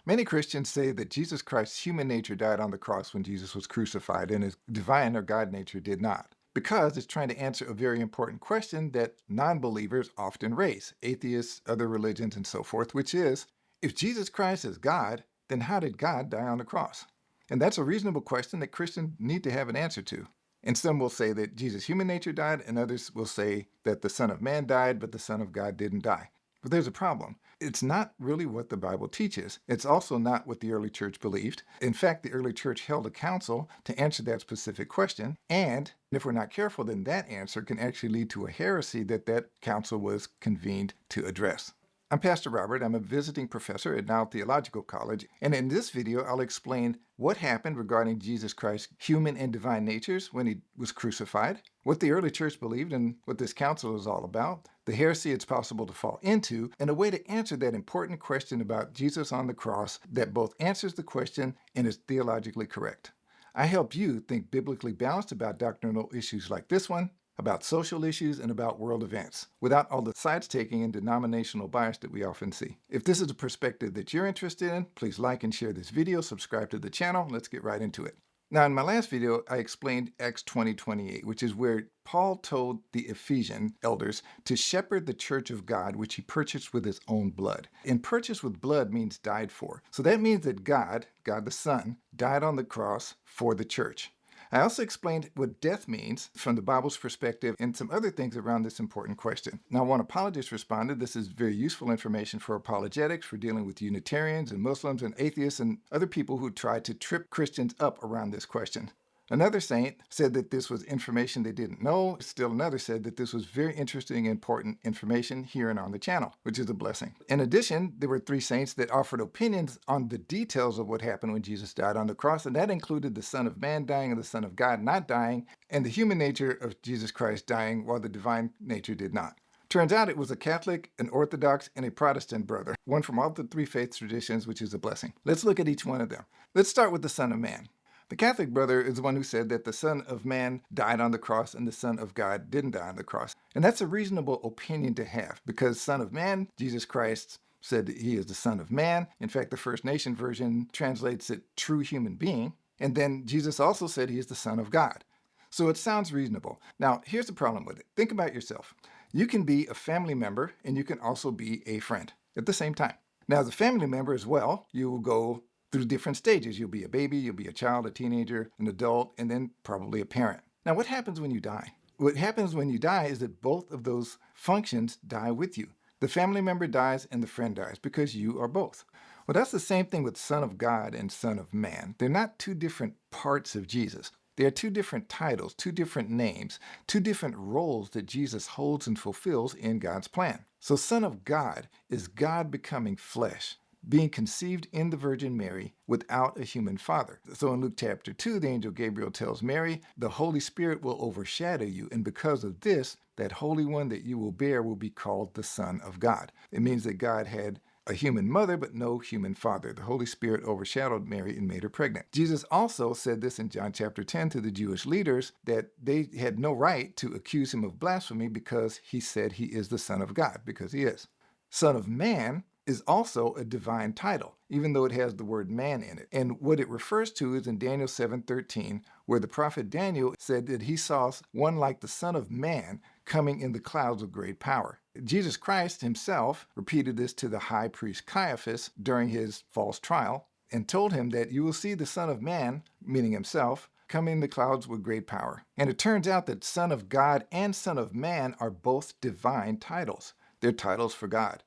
Many Christians say that Jesus Christ's human nature died on the cross when Jesus was crucified, and his divine or God nature did not, because it's trying to answer a very important question that non-believers often raise, atheists, other religions, and so forth, which is, if Jesus Christ is God, then how did God die on the cross? And that's a reasonable question that Christians need to have an answer to. And some will say that Jesus' human nature died, and others will say that the Son of Man died, but the Son of God didn't die. But there's a problem. It's not really what the Bible teaches. It's also not what the early church believed. In fact, the early church held a council to answer that specific question. And if we're not careful, then that answer can actually lead to a heresy that council was convened to address. I'm Pastor Robert. I'm a visiting professor at Now Theological College, and in this video, I'll explain what happened regarding Jesus Christ's human and divine natures when he was crucified, what the early church believed and what this council is all about, the heresy it's possible to fall into, and a way to answer that important question about Jesus on the cross that both answers the question and is theologically correct. I help you think biblically balanced about doctrinal issues like this one, about social issues, and about world events, without all the sides taking and denominational bias that we often see. If this is a perspective that you're interested in, please like and share this video, subscribe to the channel. Let's get right into it. Now, in my last video, I explained Acts 20:28, which is where Paul told the Ephesian elders to shepherd the church of God, which he purchased with his own blood. And purchased with blood means died for. So that means that God the Son, died on the cross for the church. I also explained what death means from the Bible's perspective and some other things around this important question. Now, one apologist responded, this is very useful information for apologetics, for dealing with Unitarians and Muslims and atheists and other people who try to trip Christians up around this question. Another saint said that this was information they didn't know. Still another said that this was very interesting and important information here and on the channel, which is a blessing. In addition, there were 3 saints that offered opinions on the details of what happened when Jesus died on the cross, and that included the Son of Man dying and the Son of God not dying, and the human nature of Jesus Christ dying while the divine nature did not. Turns out it was a Catholic, an Orthodox, and a Protestant brother, one from all the 3 faith traditions, which is a blessing. Let's look at each one of them. Let's start with the Son of Man. The Catholic brother is the one who said that the Son of Man died on the cross and the Son of God didn't die on the cross. And that's a reasonable opinion to have because Son of Man, Jesus Christ, said that he is the Son of Man. In fact, the First Nation version translates it true human being. And then Jesus also said he is the Son of God. So it sounds reasonable. Now, here's the problem with it. Think about yourself. You can be a family member and you can also be a friend at the same time. Now, as a family member as well, you will go through different stages. You'll be a baby, you'll be a child, a teenager, an adult, and then probably a parent. Now, what happens when you die? What happens when you die is that both of those functions die with you. The family member dies and the friend dies because you are both. Well, that's the same thing with Son of God and Son of Man. They're not 2 different parts of Jesus. They are 2 different titles, 2 different names, 2 different roles that Jesus holds and fulfills in God's plan. So Son of God is God becoming flesh, being conceived in the Virgin Mary without a human father. So in Luke chapter 2, the angel Gabriel tells Mary, the Holy Spirit will overshadow you, and because of this, that Holy One that you will bear will be called the Son of God. It means that God had a human mother, but no human father. The Holy Spirit overshadowed Mary and made her pregnant. Jesus also said this in John chapter 10 to the Jewish leaders, that they had no right to accuse him of blasphemy because he said he is the Son of God, because he is. Son of Man is also a divine title, even though it has the word man in it. And what it refers to is in Daniel 7:13, where the prophet Daniel said that he saw one like the Son of Man coming in the clouds of great power. Jesus Christ himself repeated this to the high priest Caiaphas during his false trial and told him that you will see the Son of Man, meaning himself, coming in the clouds with great power. And it turns out that Son of God and Son of Man are both divine titles. They're titles for God.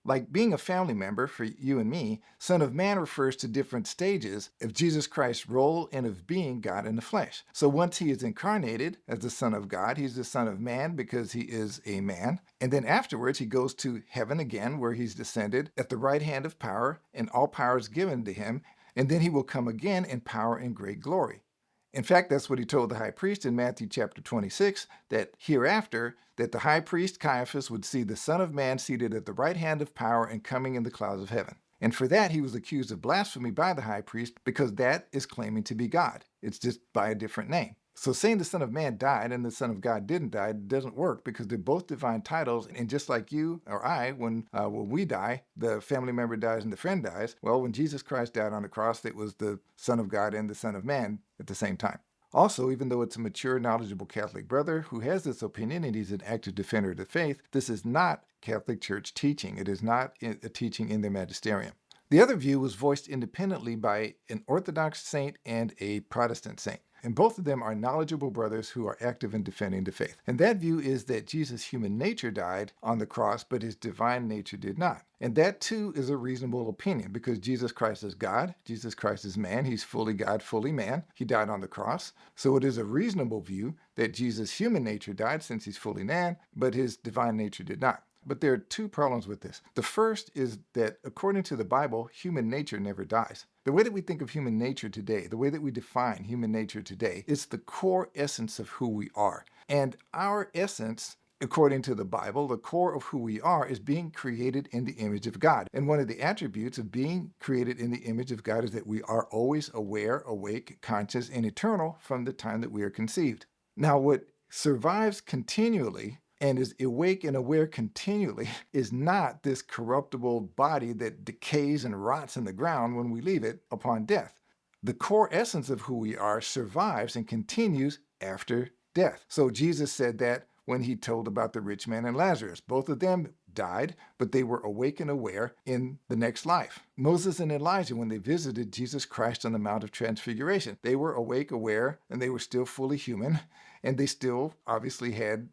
Like being a family member for you and me, Son of Man refers to different stages of Jesus Christ's role and of being God in the flesh. So once he is incarnated as the Son of God, he's the Son of Man because he is a man. And then afterwards, he goes to heaven again, where he's descended at the right hand of power, and all power is given to him. And then he will come again in power and great glory. In fact, that's what he told the high priest in Matthew chapter 26, that hereafter, that the high priest Caiaphas would see the Son of Man seated at the right hand of power and coming in the clouds of heaven. And for that, he was accused of blasphemy by the high priest because that is claiming to be God. It's just by a different name. So saying the Son of Man died and the Son of God didn't die doesn't work because they're both divine titles. And just like you or I, when we die, the family member dies and the friend dies. Well, when Jesus Christ died on the cross, it was the Son of God and the Son of Man at the same time. Also, even though it's a mature, knowledgeable Catholic brother who has this opinion and he's an active defender of the faith, this is not Catholic Church teaching. It is not a teaching in their magisterium. The other view was voiced independently by an Orthodox saint and a Protestant saint. And both of them are knowledgeable brothers who are active in defending the faith. And that view is that Jesus' human nature died on the cross, but his divine nature did not. And that too is a reasonable opinion because Jesus Christ is God, Jesus Christ is man, he's fully God, fully man. He died on the cross. So it is a reasonable view that Jesus' human nature died since he's fully man, but his divine nature did not. But there are two problems with this. The first is that according to the Bible, human nature never dies. The way that we think of human nature today, the way that we define human nature today, is the core essence of who we are. And our essence, according to the Bible, the core of who we are is being created in the image of God. And one of the attributes of being created in the image of God is that we are always aware, awake, conscious, and eternal from the time that we are conceived. Now, what survives continually and is awake and aware continually is not this corruptible body that decays and rots in the ground when we leave it upon death. The core essence of who we are survives and continues after death. So Jesus said that when he told about the rich man and Lazarus. Both of them died, but they were awake and aware in the next life. Moses and Elijah, when they visited Jesus Christ on the Mount of Transfiguration, they were awake, aware, and they were still fully human, and they still obviously had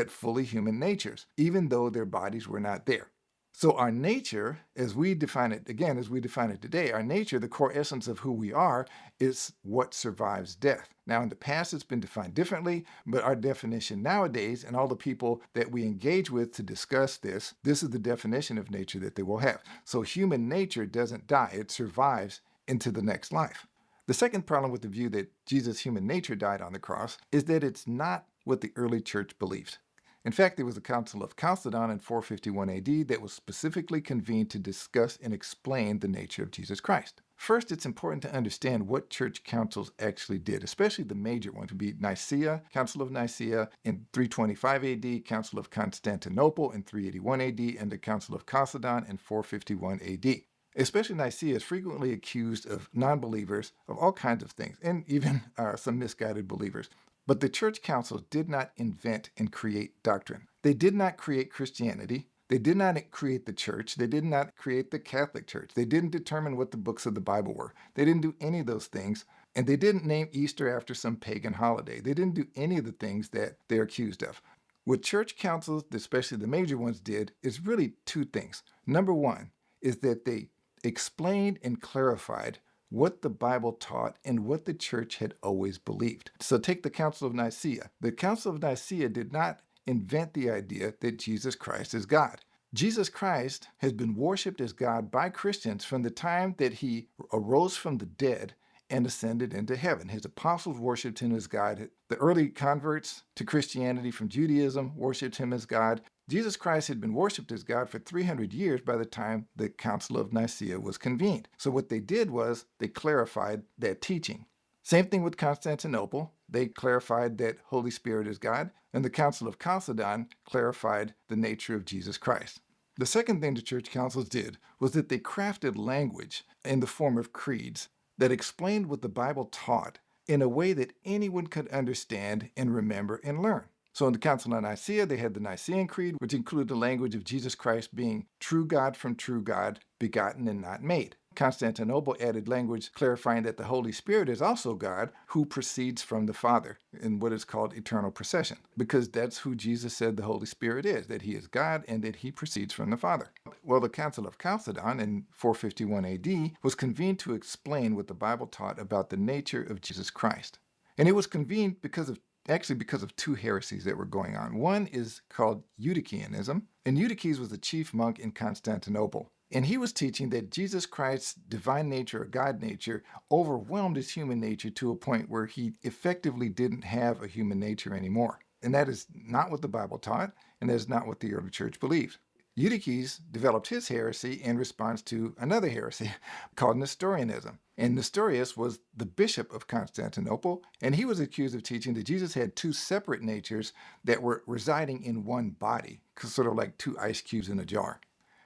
fully human natures, even though their bodies were not there. So our nature, as we define it today, our nature, the core essence of who we are, is what survives death. Now, in the past, it's been defined differently, but our definition nowadays, and all the people that we engage with to discuss this is the definition of nature that they will have. So human nature doesn't die, it survives into the next life. The second problem with the view that Jesus' human nature died on the cross is that it's not what the early church believed. In fact, there was a Council of Chalcedon in 451 AD that was specifically convened to discuss and explain the nature of Jesus Christ. First, it's important to understand what church councils actually did, especially the major ones would be Nicaea, Council of Nicaea in 325 AD, Council of Constantinople in 381 AD, and the Council of Chalcedon in 451 AD. Especially Nicaea is frequently accused of non-believers of all kinds of things, and even some misguided believers. But the church councils did not invent and create doctrine. They did not create Christianity. They did not create the church. They did not create the Catholic Church. They didn't determine what the books of the Bible were. They didn't do any of those things. And they didn't name Easter after some pagan holiday. They didn't do any of the things that they're accused of. What church councils, especially the major ones, did is really two things. Number one is that they explained and clarified what the Bible taught and what the church had always believed. So take the Council of Nicaea. The Council of Nicaea did not invent the idea that Jesus Christ is God. Jesus Christ has been worshipped as God by Christians from the time that he arose from the dead and ascended into heaven. His apostles worshipped him as God. The early converts to Christianity from Judaism worshipped him as God. Jesus Christ had been worshipped as God for 300 years by the time the Council of Nicaea was convened. So what they did was they clarified that teaching. Same thing with Constantinople. They clarified that Holy Spirit is God, and the Council of Chalcedon clarified the nature of Jesus Christ. The second thing the church councils did was that they crafted language in the form of creeds that explained what the Bible taught in a way that anyone could understand and remember and learn. So in the Council of Nicaea, they had the Nicene Creed, which included the language of Jesus Christ being true God from true God, begotten and not made. Constantinople added language clarifying that the Holy Spirit is also God who proceeds from the Father in what is called eternal procession, because that's who Jesus said the Holy Spirit is, that he is God and that he proceeds from the Father. Well, the Council of Chalcedon in 451 AD was convened to explain what the Bible taught about the nature of Jesus Christ. And it was convened because of two heresies that were going on. One is called Eutychianism, and Eutyches was the chief monk in Constantinople. And he was teaching that Jesus Christ's divine nature or God nature overwhelmed his human nature to a point where he effectively didn't have a human nature anymore. And that is not what the Bible taught, and that is not what the early church believed. Eutyches developed his heresy in response to another heresy called Nestorianism. And Nestorius was the bishop of Constantinople, and he was accused of teaching that Jesus had two separate natures that were residing in one body, sort of like two ice cubes in a jar.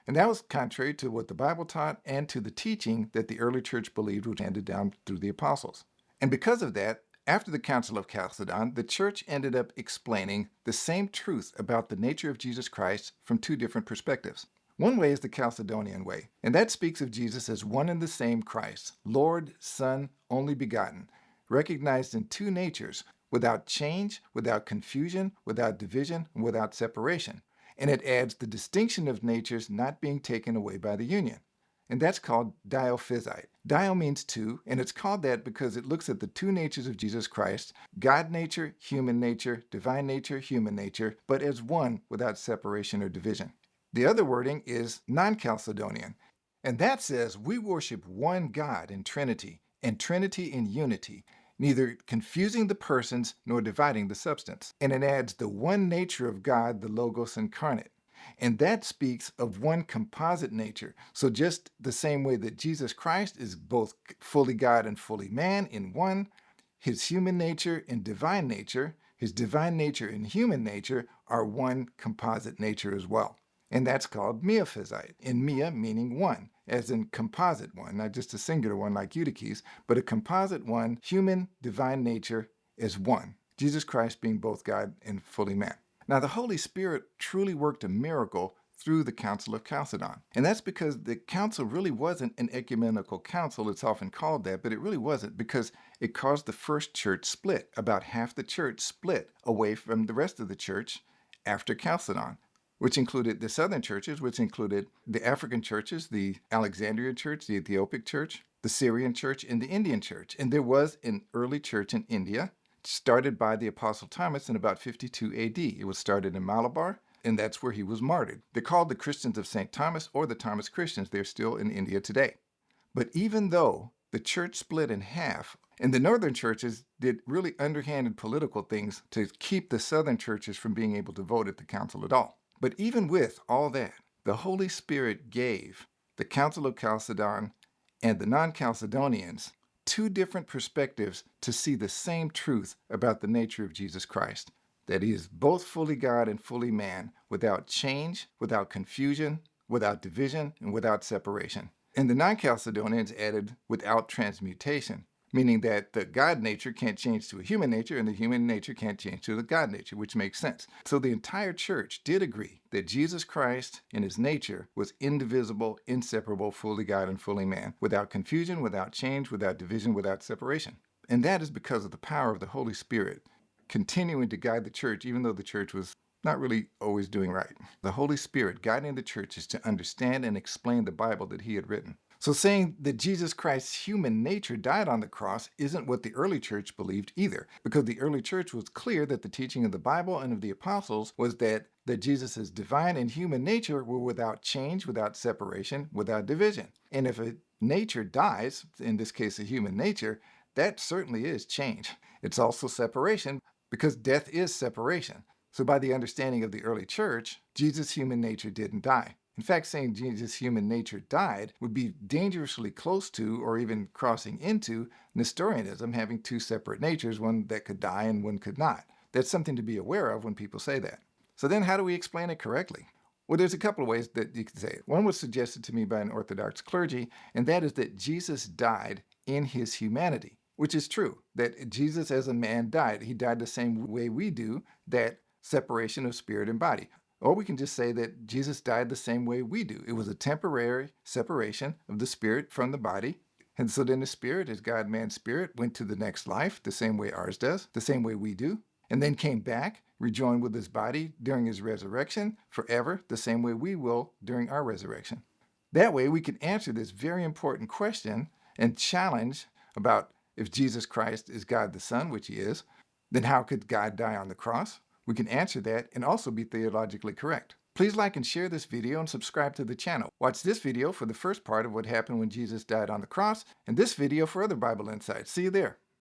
And that was contrary to what the Bible taught and to the teaching that the early church believed was handed down through the apostles. And because of that, after the Council of Chalcedon, the church ended up explaining the same truth about the nature of Jesus Christ from two different perspectives. One way is the Chalcedonian way, and that speaks of Jesus as one and the same Christ, Lord, Son, only begotten, recognized in two natures, without change, without confusion, without division, and without separation. And it adds the distinction of natures not being taken away by the union. And that's called diophysite. Dio means two, and it's called that because it looks at the two natures of Jesus Christ, God nature, human nature, divine nature, human nature, but as one without separation or division. The other wording is non-Chalcedonian, and that says we worship one God in Trinity, and Trinity in unity, neither confusing the persons nor dividing the substance. And it adds the one nature of God, the Logos incarnate. And that speaks of one composite nature. So just the same way that Jesus Christ is both fully God and fully man in one, his human nature and divine nature, his divine nature and human nature are one composite nature as well. And that's called miaphysite, and mia meaning one, as in composite one, not just a singular one like Eutyches, but a composite one, human, divine nature as one. Jesus Christ being both God and fully man. Now, the Holy Spirit truly worked a miracle through the Council of Chalcedon. And that's because the council really wasn't an ecumenical council. It's often called that, but it really wasn't, because it caused the first church split. About half the church split away from the rest of the church after Chalcedon, which included the southern churches, which included the African churches, the Alexandrian church, the Ethiopic church, the Syrian church, and the Indian church. And there was an early church in India, started by the Apostle Thomas in about 52 AD. It was started in Malabar, and that's where he was martyred. They're called the Christians of St. Thomas or the Thomas Christians. They're still in India today. But even though the church split in half, and the northern churches did really underhanded political things to keep the southern churches from being able to vote at the council at all. But even with all that, the Holy Spirit gave the Council of Chalcedon and the non-Chalcedonians two different perspectives to see the same truth about the nature of Jesus Christ, that he is both fully God and fully man, without change, without confusion, without division, and without separation. And the non-Chalcedonians added without transmutation, meaning that the God nature can't change to a human nature and the human nature can't change to the God nature, which makes sense. So the entire church did agree that Jesus Christ in his nature was indivisible, inseparable, fully God and fully man, without confusion, without change, without division, without separation. And that is because of the power of the Holy Spirit continuing to guide the church, even though the church was not really always doing right. The Holy Spirit guiding the churches to understand and explain the Bible that he had written. So saying that Jesus Christ's human nature died on the cross isn't what the early church believed either, because the early church was clear that the teaching of the Bible and of the apostles was that Jesus' divine and human nature were without change, without separation, without division. And if a nature dies, in this case a human nature, that certainly is change. It's also separation, because death is separation. So by the understanding of the early church, Jesus' human nature didn't die. In fact, saying Jesus' human nature died would be dangerously close to, or even crossing into, Nestorianism, having two separate natures, one that could die and one could not. That's something to be aware of when people say that. So then how do we explain it correctly? Well, there's a couple of ways that you can say it. One was suggested to me by an Orthodox clergy, and that is that Jesus died in his humanity, which is true, that Jesus as a man died. He died the same way we do, that separation of spirit and body. Or we can just say that Jesus died the same way we do. It was a temporary separation of the spirit from the body. And so then the spirit, as God, man, spirit, went to the next life, the same way ours does, the same way we do, and then came back, rejoined with his body during his resurrection forever, the same way we will during our resurrection. That way we can answer this very important question and challenge about if Jesus Christ is God the Son, which he is, then how could God die on the cross? We can answer that and also be theologically correct. Please like and share this video and subscribe to the channel. Watch this video for the first part of what happened when Jesus died on the cross, and this video for other Bible insights. See you there.